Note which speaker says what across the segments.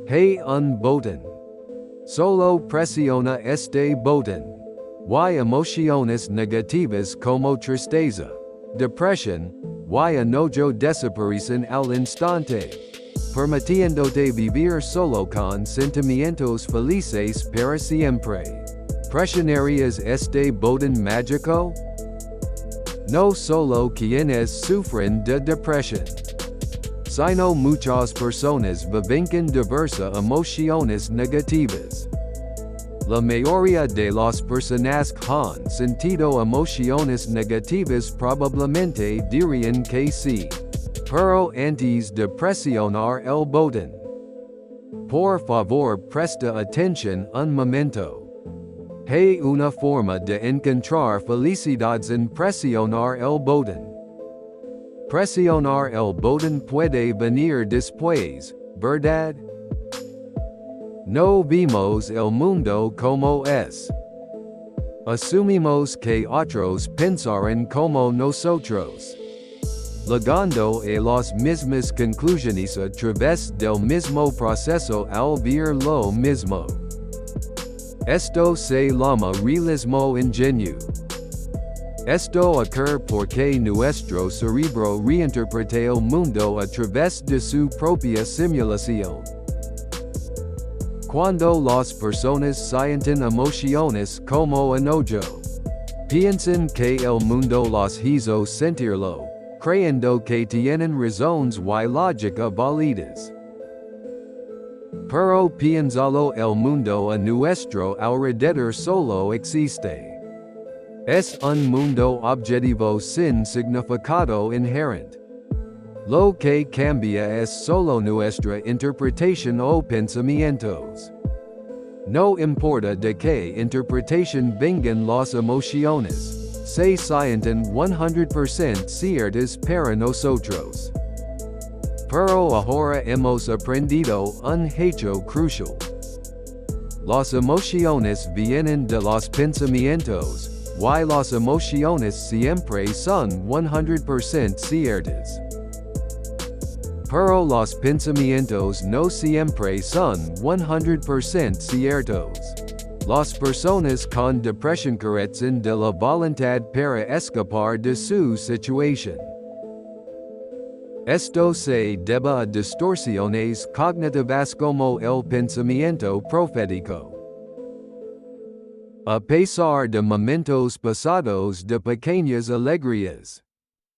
Speaker 1: Hey un botón. Solo presiona este botón. Y emociones negativas como tristeza, depresión, y enojo desaparecen al instante, permitiéndote vivir solo con sentimientos felices para siempre. ¿Presionarías este botón mágico? No solo quienes sufren de depresión, sino muchas personas viven con diversas emociones negativas. La mayoría de las personas con sentido emociones negativas probablemente dirían que sí. Pero antes de presionar el botón, por favor presta atención un momento. Hay una forma de encontrar felicidad sin presionar el botón. Presionar el botón puede venir después, ¿verdad? No vimos el mundo como es. Asumimos que otros pensarán como nosotros, llegando a las mismas conclusiones a través del mismo proceso al ver lo mismo. Esto se llama realismo ingenuo. Esto ocurre porque nuestro cerebro reinterpreta el mundo a través de su propia simulación. Cuando las personas sienten emociones como enojo, piensan que el mundo los hizo sentirlo, creyendo que tienen razones y lógica válidas. Pero piénsalo, el mundo a nuestro alrededor solo existe. Es un mundo objetivo sin significado inherente. Lo que cambia es solo nuestra interpretación o pensamientos. No importa de qué interpretación vengan las emociones, se sienten 100% ciertas para nosotros. Pero ahora hemos aprendido un hecho crucial. Las emociones vienen de los pensamientos, y las emociones siempre son 100% ciertas. Pero los pensamientos no siempre son 100% ciertos. Las personas con depresión carecen de la voluntad para escapar de su situación. Esto se debe a distorsiones cognitivas como el pensamiento profético. A pesar de momentos pasados de pequeñas alegrías,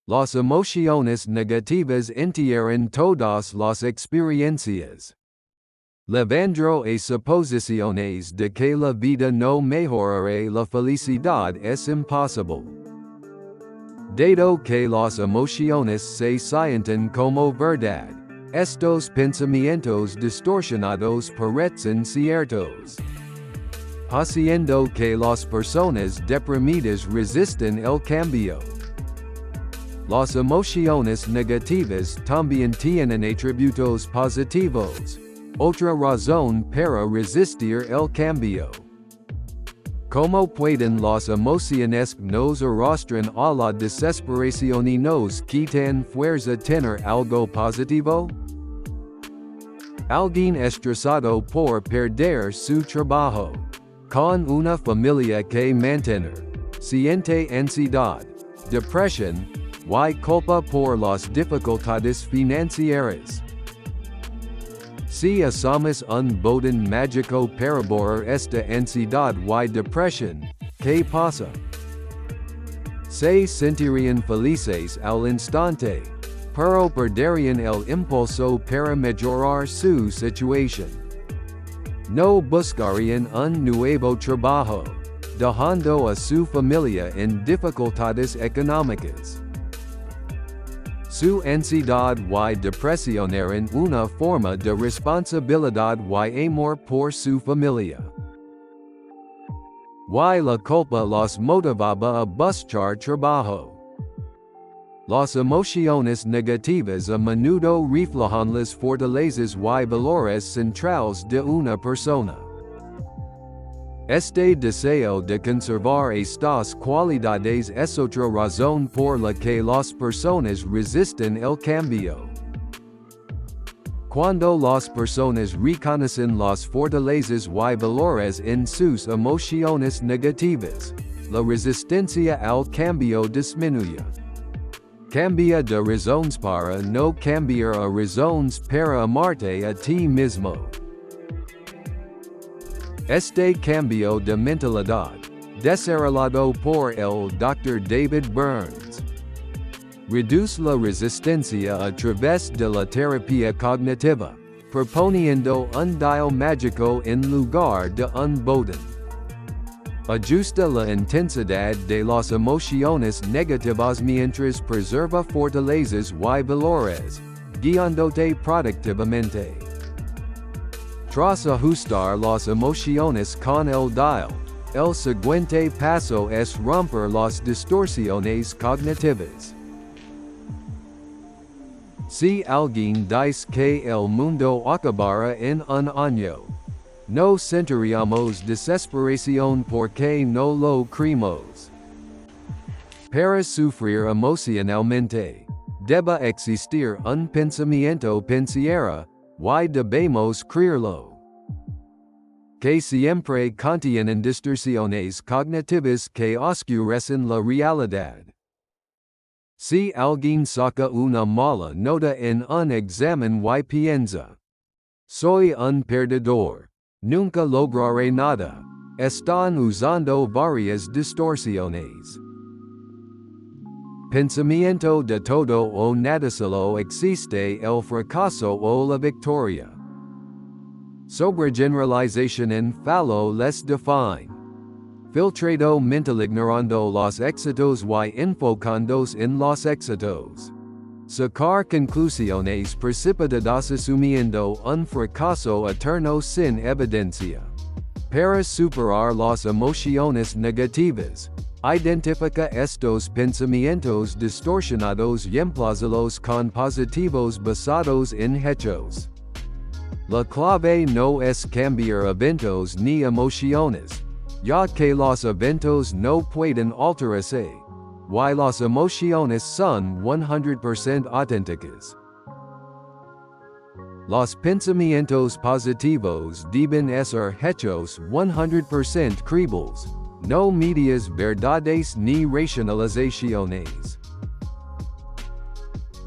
Speaker 1: las emociones negativas entierran todas las experiencias, llevando a suposiciones de que la vida no mejorará. La felicidad es imposible. Dado que las emociones se sienten como verdad, estos pensamientos distorsionados parecen ciertos, haciendo que las personas deprimidas resistan el cambio. Las emociones negativas también tienen atributos positivos, otra razón para resistir el cambio. ¿Cómo pueden las emociones nos arrastran a la desesperación y nos quitan fuerza tener algo positivo? Alguien estresado por perder su trabajo, con una familia que mantener, siente ansiedad, depresión, y culpa por las dificultades financieras. Si usamos un botón mágico para borrar esta ansiedad y depresión, ¿qué pasa? Se sentirían felices al instante, pero perderían el impulso para mejorar su situación. No buscarían un nuevo trabajo, dejando a su familia en dificultades económicas. Su ansiedad y depresión eran una forma de responsabilidad y amor por su familia. Y la culpa los motivaba a buscar trabajo. Las emociones negativas a menudo reflejan las fortalezas y valores centrales de una persona. Este deseo de conservar estas cualidades es otra razón por la que las personas resisten el cambio. Cuando las personas reconocen las fortalezas y valores en sus emociones negativas, la resistencia al cambio disminuye. Cambia de razones para no cambiar a razones para amarte a ti mismo. Este cambio de mentalidad, desarrollado por el Dr. David Burns, reduce la resistencia a través de la terapia cognitiva, proponiendo un dial mágico en lugar de un botón. Ajusta la intensidad de las emociones negativas mientras preserva fortalezas y valores, guiándote productivamente. Tras ajustar las emociones con el dial, el siguiente paso es romper las distorsiones cognitivas. Si alguien dice que el mundo acabará en un año, no sentiríamos desesperación porque no lo creemos. Para sufrir emocionalmente, debe existir un pensamiento pensiero, y debemos creerlo. Que siempre contienen distorsiones cognitivas que oscurecen la realidad. Si alguien saca una mala nota en un examen y piensa, soy un perdedor, nunca lograré nada, están usando varias distorsiones. Pensamiento de todo o nada, solo existe el fracaso o la victoria. Sobregeneralización en fallo les define. Filtrado mental ignorando los éxitos y enfocándose en los éxitos. Sacar conclusiones precipitadas asumiendo un fracaso eterno sin evidencia. Para superar las emociones negativas, identifica estos pensamientos distorsionados y reemplazalos con positivos basados en hechos. La clave no es cambiar eventos ni emociones, ya que los eventos no pueden alterarse, y las emociones son 100% auténticas. Los pensamientos positivos deben ser hechos 100% creíbles, no medias verdades ni racionalizaciones.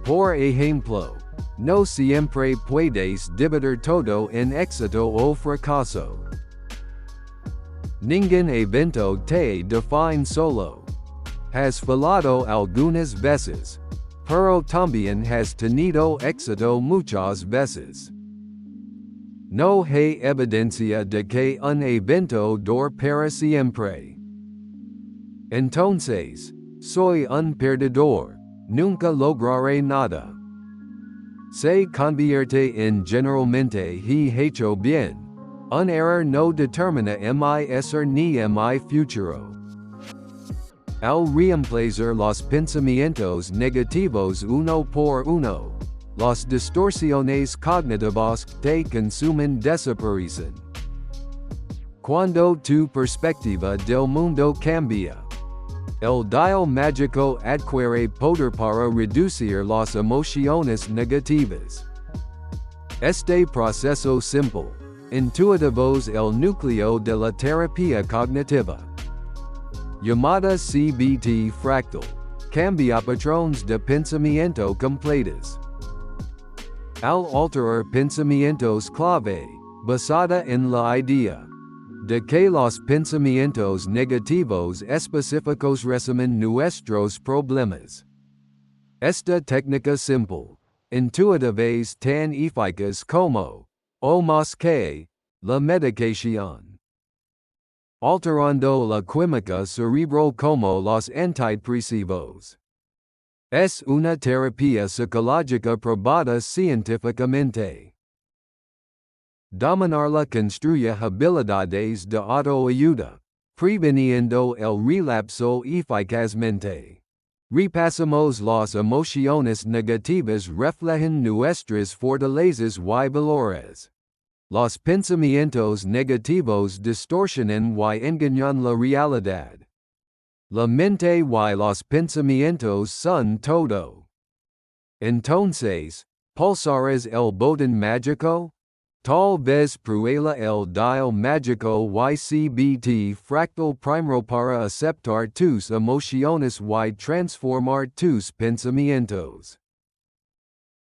Speaker 1: Por ejemplo, no siempre puedes dividir todo en éxito o fracaso. Ningún evento te define solo. Has fallado algunas veces, pero también has tenido éxito muchas veces. No hay evidencia de que un evento dure para siempre. Entonces, soy un perdedor, nunca lograré nada. Se convierte en generalmente he hecho bien. Un error no determina mi ser ni mi futuro. Al reemplazar los pensamientos negativos uno por uno, las distorsiones cognitivas te consumen desaparecen. Cuando tu perspectiva del mundo cambia, el dial mágico adquiere poder para reducir las emociones negativas. Este proceso simple, intuitivo es el núcleo de la terapia cognitiva. Llamada CBT fractal, cambia patrones de pensamiento completos. Al alterar pensamientos clave, basada en la idea de que los pensamientos negativos específicos resumen nuestros problemas. Esta técnica simple, intuitiva es tan eficaz como, o más que, la medicación. Alterando la química cerebral como los antidepresivos. Es una terapia psicológica probada científicamente. Dominarla construye habilidades de autoayuda, preveniendo el relapso eficazmente. Repasamos las emociones negativas reflejan nuestras fortalezas y valores. Los pensamientos negativos distorsionan y engañan la realidad. La mente y los pensamientos son todo. Entonces, Pulsares el botón mágico? Tal vez prueba el dial mágico YCBT fractal primero para aceptar tus emociones y transformar tus pensamientos.